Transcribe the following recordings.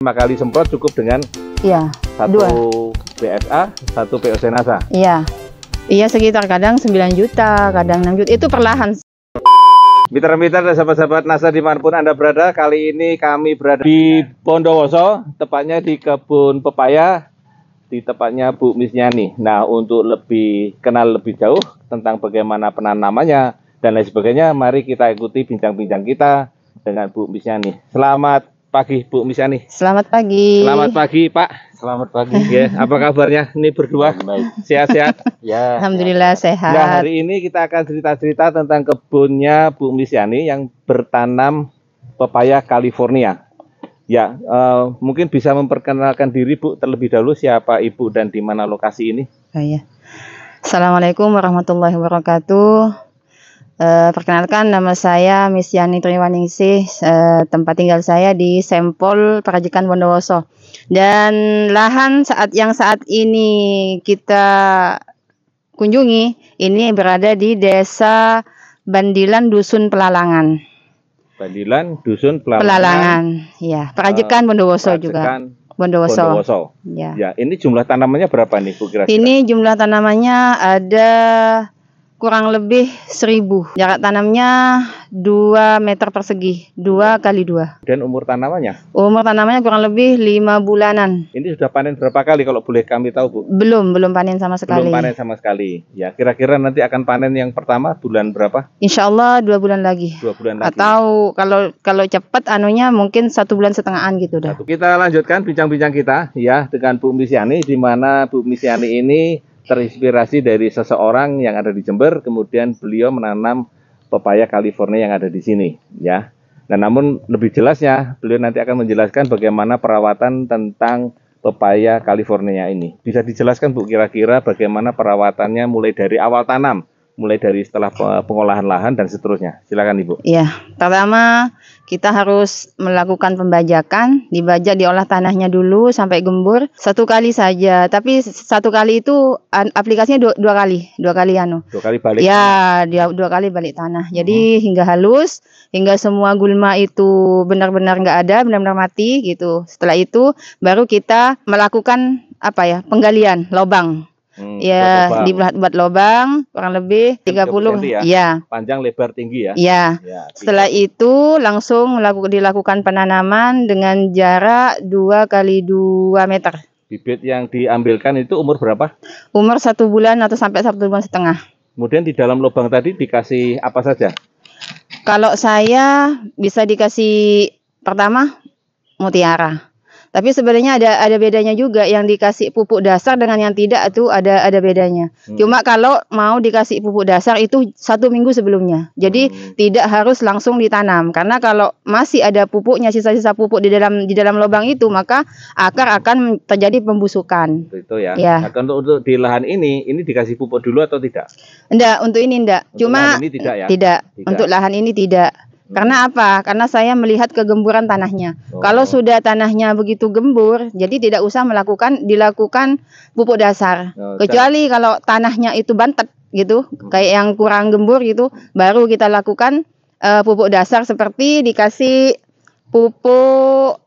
5 kali semprot cukup dengan Iya, satu 2. BSA, satu POC NASA. Iya. Iya, sekitar kadang 9 juta, kadang 6 juta. Itu perlahan. Mitra-mitra dan sahabat-sahabat NASA dimanapun Anda berada, kali ini kami berada di Bondowoso, tepatnya di kebun pepaya, di tepatnya Bu Misnyani. Nah, untuk lebih kenal lebih jauh tentang bagaimana penanamannya dan lain sebagainya, mari kita ikuti bincang-bincang kita dengan Bu Misnyani. Selamat pagi Bu Misnyani. Selamat pagi. Selamat pagi Pak. Selamat pagi. Ya, apa kabarnya? Ini berdua sehat-sehat? Ya. Alhamdulillah sehat. Nah, hari ini kita akan cerita-cerita tentang kebunnya Bu Misnyani yang bertanam pepaya California. Ya, mungkin bisa memperkenalkan diri Bu terlebih dahulu, siapa Ibu dan di mana lokasi ini? Oh, iya. Assalamualaikum warahmatullahi wabarakatuh. Perkenalkan, nama saya Misnyani Triwaningsih. Tempat tinggal saya di Sempol Perajikan Bondowoso. Dan lahan saat ini kita kunjungi ini berada di Desa Bandilan Dusun Pelalangan. Bandilan Dusun Pelalangan. Pelalangan, ya. Perajikan Bondowoso juga. Bondowoso. Ya. Ya, ini jumlah tanamannya berapa nih Bu kira-kira? Ini jumlah tanamannya ada kurang lebih 1000. Jarak tanamnya 2 meter persegi, 2 kali 2. Dan umur tanamannya? Umur tanamannya kurang lebih 5 bulanan. Ini sudah panen berapa kali kalau boleh kami tahu Bu? Belum panen sama sekali. Belum panen sama sekali. Ya, kira-kira nanti akan panen yang pertama bulan berapa? Insya Allah 2 bulan lagi. 2 bulan lagi. Atau kalau cepat anunya mungkin 1 bulan setengahan gitu dah. Kita lanjutkan bincang-bincang kita ya dengan Bu Misnyani, di mana Bu Misnyani ini terinspirasi dari seseorang yang ada di Jember, kemudian beliau menanam pepaya California yang ada di sini ya. Nah, namun lebih jelasnya beliau nanti akan menjelaskan bagaimana perawatan tentang pepaya California ini. Bisa dijelaskan Bu kira-kira bagaimana perawatannya mulai dari awal tanam, mulai dari setelah pengolahan lahan dan seterusnya. Silakan Ibu. Iya, pertama kita harus melakukan pembajakan, diolah tanahnya dulu sampai gembur 1 kali saja. Tapi 1 kali itu aplikasinya 2 kali, 2 kali anu. 2 kali balik. Ya, dia 2 kali balik tanah. Jadi hingga halus, hingga semua gulma itu benar-benar nggak ada, benar-benar mati gitu. Setelah itu baru kita melakukan penggalian lobang. Ya, buat lobang kurang lebih 30 ya. Panjang lebar tinggi ya. Ya. Setelah itu langsung dilakukan penanaman dengan jarak 2 kali 2 meter. Bibit yang diambilkan itu umur berapa? Umur 1 bulan atau sampai 1 bulan setengah. Kemudian di dalam lubang tadi dikasih apa saja? Kalau saya bisa dikasih pertama mutiara. Tapi sebenarnya ada bedanya juga, yang dikasih pupuk dasar dengan yang tidak itu ada bedanya. Cuma kalau mau dikasih pupuk dasar itu 1 minggu sebelumnya. Jadi tidak harus langsung ditanam, karena kalau masih ada pupuknya, sisa-sisa pupuk di dalam lubang itu, maka akar akan terjadi pembusukan. Itu ya. Ya. Nah, untuk di lahan ini dikasih pupuk dulu atau tidak? Enggak, untuk ini enggak. Cuma lahan ini tidak ya? Tidak. Untuk lahan ini tidak. Karena apa? Karena saya melihat kegemburan tanahnya. Kalau sudah tanahnya begitu gembur, jadi tidak usah dilakukan pupuk dasar. Kecuali kalau tanahnya itu bantet gitu, kayak yang kurang gembur gitu, baru kita lakukan pupuk dasar seperti dikasih pupuk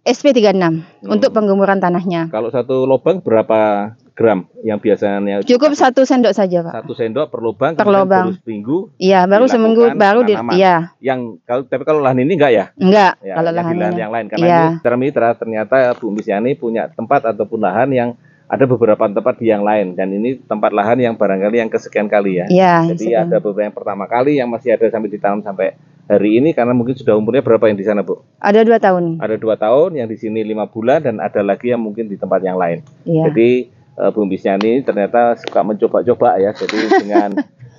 SP36 untuk penggemburan tanahnya. Kalau 1 lubang berapa gram yang biasanya? Cukup 1 sendok saja, Pak. 1 sendok per lubang. Per lubang. Baru seminggu. Iya, baru seminggu baru iya. Tapi kalau lahan ini enggak ya? Enggak. Ya, kalau lahan ini yang lain karena ini mitra ternyata Bu Misnyani punya tempat ataupun lahan yang ada beberapa tempat di yang lain, dan ini tempat lahan yang barangkali yang kesekian kali ya. Iya. Jadi ada beberapa yang pertama kali yang masih ada sampai ditanam sampai hari ini, karena mungkin sudah umurnya berapa yang di sana Bu? Ada 2 tahun. Ada 2 tahun, yang di sini 5 bulan, dan ada lagi yang mungkin di tempat yang lain. Iya. Jadi Bu Misnyani ternyata suka mencoba-coba ya, jadi dengan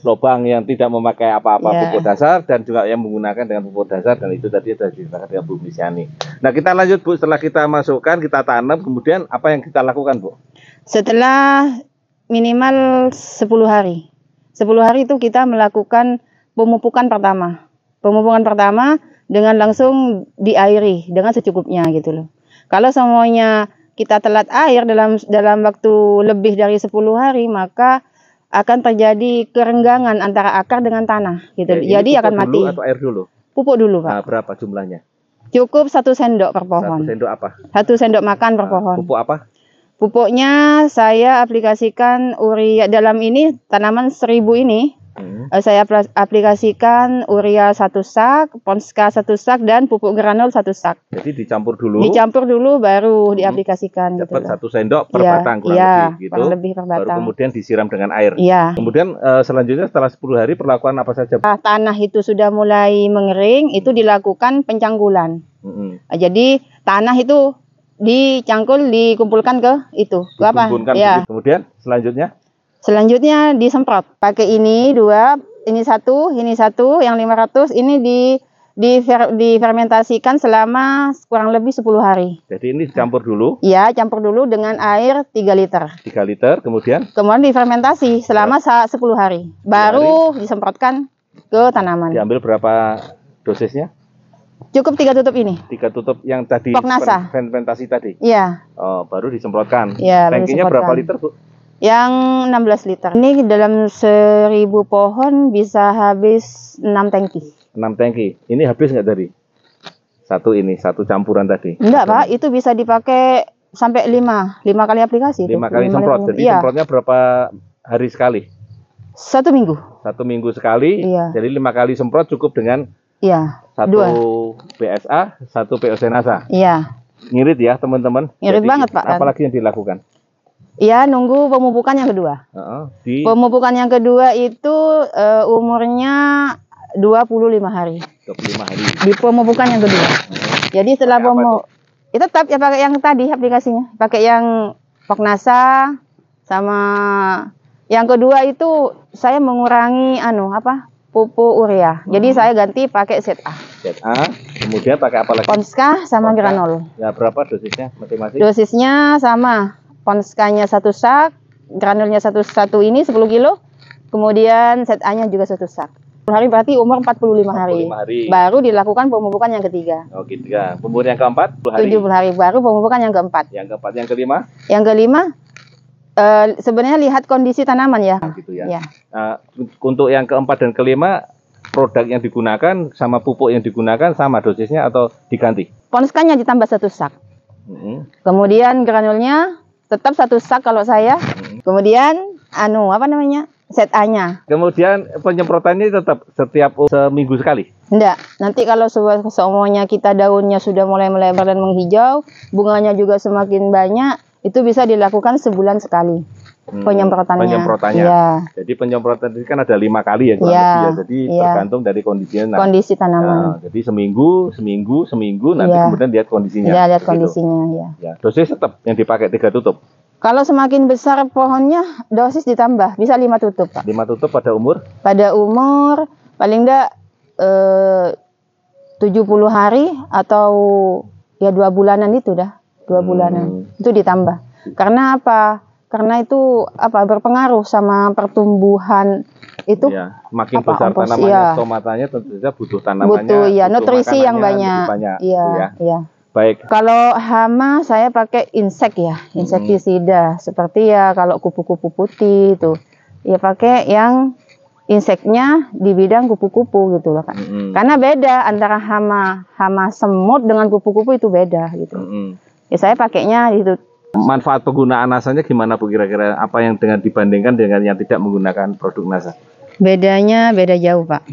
lubang yang tidak memakai apa-apa pupuk dasar, dan juga yang menggunakan dengan pupuk dasar, dan itu tadi sudah diceritakan dengan Bu Misnyani. Nah, kita lanjut Bu, setelah kita masukkan, kita tanam, kemudian apa yang kita lakukan Bu? Setelah minimal 10 hari. 10 hari itu kita melakukan pemupukan pertama. Pemupukan pertama dengan langsung diairi dengan secukupnya gitu loh. Kalau semuanya kita telat air dalam waktu lebih dari 10 hari, maka akan terjadi kerenggangan antara akar dengan tanah gitu. Jadi akan mati. Pupuk dulu atau air dulu? Pupuk dulu, Pak. Nah, berapa jumlahnya? Cukup 1 sendok per 1 pohon. sendok apa? 1 sendok makan per pohon. Pupuk apa? Pupuknya saya aplikasikan urea dalam ini tanaman 1000 ini. Saya aplikasikan urea 1 sak, Ponska 1 sak, dan pupuk granul 1 sak. Jadi dicampur dulu. Dicampur dulu baru diaplikasikan. Dapat gitu 1 sendok per ya, batang kurang ya, lebih gitu. kurang lebih per batang. Baru kemudian disiram dengan air. Iya. Kemudian selanjutnya setelah 10 hari perlakuan apa saja? Tanah itu sudah mulai mengering, itu dilakukan pencangkulan. Jadi tanah itu dicangkul, dikumpulkan ke itu. Ke apa? Ya. Kemudian Selanjutnya disemprot. Pakai ini 2, ini 1, yang 500, ini difermentasikan selama kurang lebih 10 hari. Jadi ini dicampur dulu? Iya, campur dulu dengan air 3 liter. 3 liter, kemudian Difermentasi selama 10 hari. Baru disemprotkan ke tanaman. Diambil berapa dosisnya? Cukup 3 tutup ini. 3 tutup yang tadi fermentasi tadi? Iya. Oh, baru disemprotkan. Iya, tangkinya berapa liter, Bu? Yang 16 liter. Ini dalam 1000 pohon bisa habis 6 tangki. 6 tangki. Ini habis nggak tadi? Satu campuran tadi? Enggak, Pak. Itu bisa dipakai sampai 5 kali aplikasi. 5 kali semprot. Jadi semprotnya berapa hari sekali? 1 minggu. 1 minggu sekali. Iya. Jadi 5 kali semprot cukup dengan 1 BSA, 1 POC NASA. Iya. Ngirit ya, teman-teman. Ngirit banget, Pak. Apalagi yang dilakukan? Iya, nunggu pemupukan yang kedua. Pemupukan yang kedua itu umurnya 25 hari. 25 hari. Di pemupukan yang kedua. Jadi setelah itu tetap ya pakai yang tadi aplikasinya. Pakai yang Poknasa sama yang kedua itu saya mengurangi pupuk urea. Jadi saya ganti pakai ZA. ZA, kemudian pakai apa lagi? Ponska sama granul. Ya, berapa dosisnya masing-masing? Dosisnya sama. Ponskanya 1 sak, granulnya 1 ini 10 kilo, kemudian ZA-nya juga 1 sak. 10 hari berarti umur 45 hari. Baru dilakukan pemupukan yang ketiga. Oh, ketiga. Pemupukan yang keempat? 70 hari. Baru pemupukan yang keempat. Yang keempat, yang kelima? Yang kelima, sebenarnya lihat kondisi tanaman ya. Gitu ya. Untuk yang keempat dan kelima, produk yang digunakan sama pupuk yang digunakan sama dosisnya atau diganti? Ponskanya ditambah 1 sak. Kemudian granulnya tetap 1 sak kalau saya. Kemudian ZA-nya. Kemudian penyemprotannya tetap setiap seminggu sekali? Enggak. Nanti kalau semuanya kita daunnya sudah mulai melebar dan menghijau, bunganya juga semakin banyak, itu bisa dilakukan sebulan sekali. Penyemprotannya. Ya. Jadi penyemprotan ini kan ada 5 kali ya, Jadi tergantung dari kondisinya. Kondisi tanaman. Jadi seminggu, nanti kemudian lihat kondisinya. Ya, lihat kondisinya. Ya. Dosis tetap yang dipakai 3 tutup. Kalau semakin besar pohonnya, dosis ditambah, bisa 5 tutup, Pak. 5 tutup pada umur? Pada umur paling enggak 70 hari atau ya 2 bulanan itu dah. 2 bulanan. Itu ditambah. Karena apa? Karena itu berpengaruh sama pertumbuhan itu. Ya, makin besar tanamannya, tomatanya tentu saja butuh tanamannya. Butuh nutrisi yang banyak. Iya. Baik. Kalau hama saya pakai insektisida seperti kalau kupu-kupu putih itu. Ya pakai yang inseknya di bidang kupu-kupu gitu loh, Kak. Karena beda antara hama semut dengan kupu-kupu itu beda gitu. Ya saya pakainya itu. Manfaat penggunaan nasanya gimana, Bu, kira-kira apa yang dibandingkan dengan yang tidak menggunakan produk NASA? Bedanya beda jauh, Pak.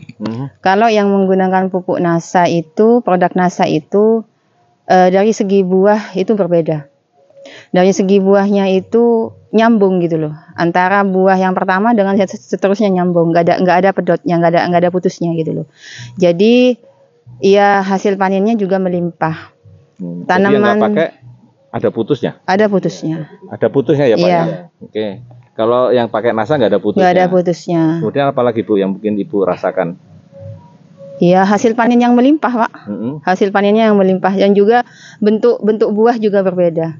Kalau yang menggunakan pupuk NASA itu, produk NASA itu dari segi buah itu berbeda. Dari segi buahnya itu nyambung gitu loh. Antara buah yang pertama dengan seterusnya nyambung, nggak ada pedotnya, nggak ada putusnya gitu loh. Jadi ya hasil panennya juga melimpah. Tanaman yang nggak pakai ada putusnya? Ada putusnya. Ada putusnya ya, Pak? Iya. Oke. Kalau yang pakai NASA nggak ada putusnya? Nggak ada putusnya. Kemudian apa lagi, Bu, yang mungkin Ibu rasakan? Ya, hasil panen yang melimpah, Pak. Hasil panennya yang melimpah. Dan juga bentuk buah juga berbeda.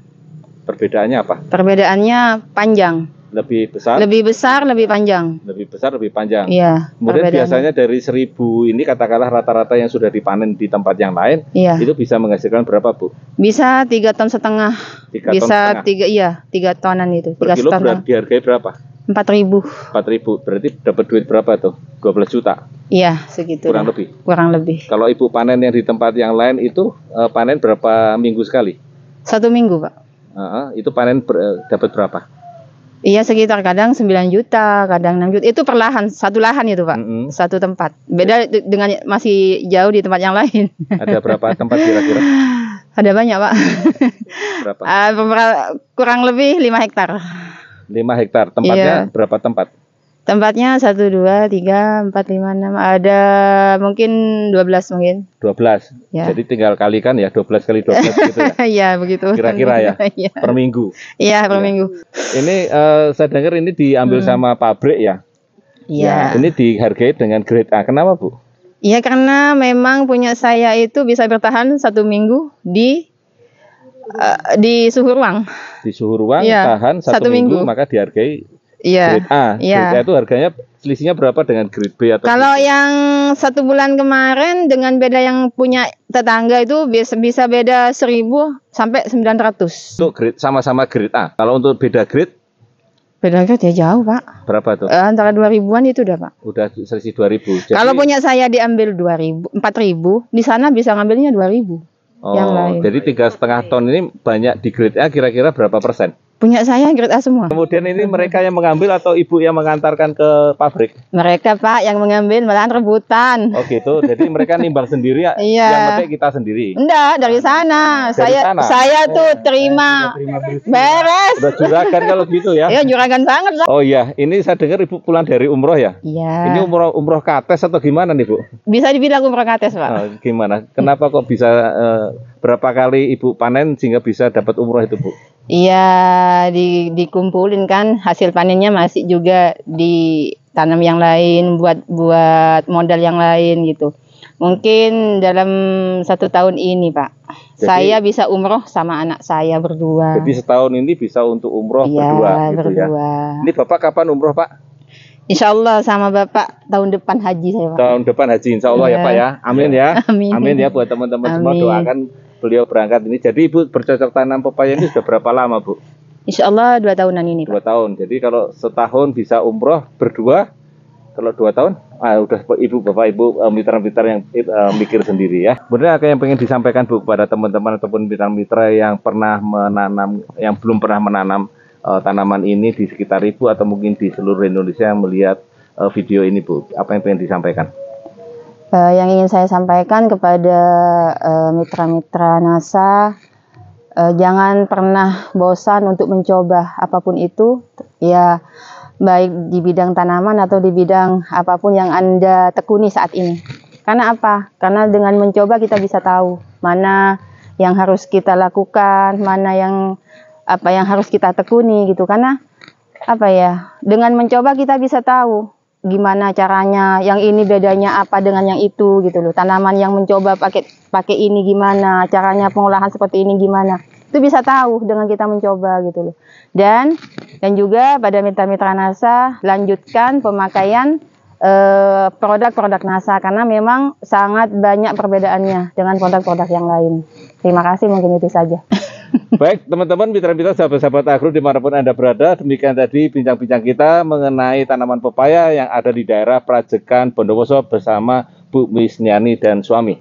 Perbedaannya apa? Perbedaannya panjang. Lebih besar? Lebih besar, lebih panjang. Lebih besar, lebih panjang. Iya. Kemudian biasanya dari 1000 ini katakanlah rata-rata yang sudah dipanen di tempat yang lain, itu bisa menghasilkan berapa, Bu? Bisa 3,5 ton. Bisa 3 tonan itu. Per kilo dihargai berapa? 4.000. 4.000. Berarti dapat duit berapa tuh? 12 juta. Iya, segitu. Kurang dah. lebih. Kurang lebih. Kalau Ibu panen yang di tempat yang lain itu panen berapa minggu sekali? 1 minggu, Pak. Itu panen dapat berapa? Iya, sekitar kadang 9 juta, kadang 6 juta. Itu per lahan, satu lahan itu, Pak. Satu tempat. Beda dengan masih jauh di tempat yang lain. Ada berapa tempat kira-kira? Ada banyak, Pak. Berapa? Kurang lebih 5 hektar. 5 hektar. Tempatnya berapa tempat? Tempatnya 1, 2, 3, 4, 5, 6. Ada mungkin 12 mungkin. 12. Ya. Jadi tinggal kalikan ya 12 kali 12 gitu ya. Iya, begitu. Kira-kira ya. Iya. Per minggu. Iya, per minggu. Ini saya dengar ini diambil sama pabrik ya. Iya. Ini dihargai dengan grade A. Kenapa, Bu? Iya, karena memang punya saya itu bisa bertahan 1 minggu di suhu ruang. Di suhu ruang tahan 1 minggu maka dihargai grade A. Grade A itu harganya selisihnya berapa dengan grade B atau kalau yang 1 bulan kemarin dengan beda yang punya tetangga itu bisa beda 1.000 sampai 900. Untuk grade sama-sama grade A. Kalau untuk beda grade ya jauh, Pak. Berapa tuh? Antara 2.000-an itu udah, Pak. Udah selisih 2.000. Jadi, kalau punya saya diambil 4.000, di sana bisa ngambilnya 2.000. Yang lain. Jadi 3,5 ton ini banyak di grade A kira-kira berapa persen? Punya saya grade A semua. Kemudian ini mereka yang mengambil atau ibu yang mengantarkan ke pabrik? Mereka, Pak, yang mengambil, malahan rebutan. Oh gitu, jadi mereka nimbang sendiri ya? Iya. Yang penting kita sendiri? Enggak, dari sana. Dari sana? Saya tuh terima beres. Udah juragan kalau gitu ya? Iya, juragan banget, Pak. Oh iya, ini saya dengar ibu pulang dari umroh ya? Iya. Ini umroh kates atau gimana nih, Bu? Bisa dibilang umroh kates, Pak. Gimana? Kenapa kok bisa berapa kali ibu panen sehingga bisa dapat umroh itu, Bu? Iya, dikumpulin kan hasil panennya masih juga ditanam yang lain buat modal yang lain gitu. Mungkin dalam 1 tahun ini, Pak, saya bisa umroh sama anak saya berdua. Jadi setahun ini bisa untuk umroh berdua gitu ya. Ini Bapak kapan umroh, Pak? Insya Allah sama Bapak tahun depan haji saya, Pak. Tahun depan haji Insya Allah ya, Pak ya. Amin ya. Amin ya buat teman-teman semua, doakan beliau berangkat ini. Jadi Ibu bercocok tanam pepaya ini sudah berapa lama, Bu? Insya Allah 2 tahunan ini, Pak. 2 tahun. Jadi kalau setahun bisa umroh berdua, kalau 2 tahun, udah Ibu, Bapak, Ibu, mitra-mitra yang mikir sendiri ya. Benar apa yang pengen disampaikan, Bu, kepada teman-teman ataupun mitra-mitra yang pernah menanam, yang belum pernah menanam tanaman ini di sekitar Ibu atau mungkin di seluruh Indonesia yang melihat video ini, Bu? Apa yang pengen disampaikan? Yang ingin saya sampaikan kepada mitra-mitra NASA, jangan pernah bosan untuk mencoba apapun itu, ya baik di bidang tanaman atau di bidang apapun yang Anda tekuni saat ini. Karena apa? Karena dengan mencoba kita bisa tahu mana yang harus kita lakukan, mana yang harus kita tekuni gitu. Karena apa ya? Dengan mencoba kita bisa tahu gimana caranya, yang ini bedanya apa dengan yang itu gitu loh. Tanaman yang mencoba pakai ini gimana, caranya pengolahan seperti ini gimana. Itu bisa tahu dengan kita mencoba gitu loh. Dan juga pada mitra-mitra NASA, lanjutkan pemakaian produk-produk NASA karena memang sangat banyak perbedaannya dengan produk-produk yang lain. Terima kasih, mungkin itu saja. Baik teman-teman, mitra-mitra, sahabat-sahabat agro dimanapun Anda berada, demikian tadi bincang-bincang kita mengenai tanaman pepaya yang ada di daerah Prajekan Bondowoso bersama Bu Misniani dan suami.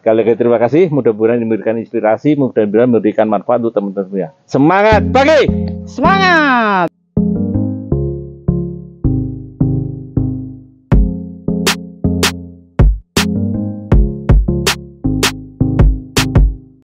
Sekali lagi terima kasih, mudah-mudahan memberikan inspirasi, mudah-mudahan memberikan manfaat untuk teman-teman. Semangat pagi! Semangat!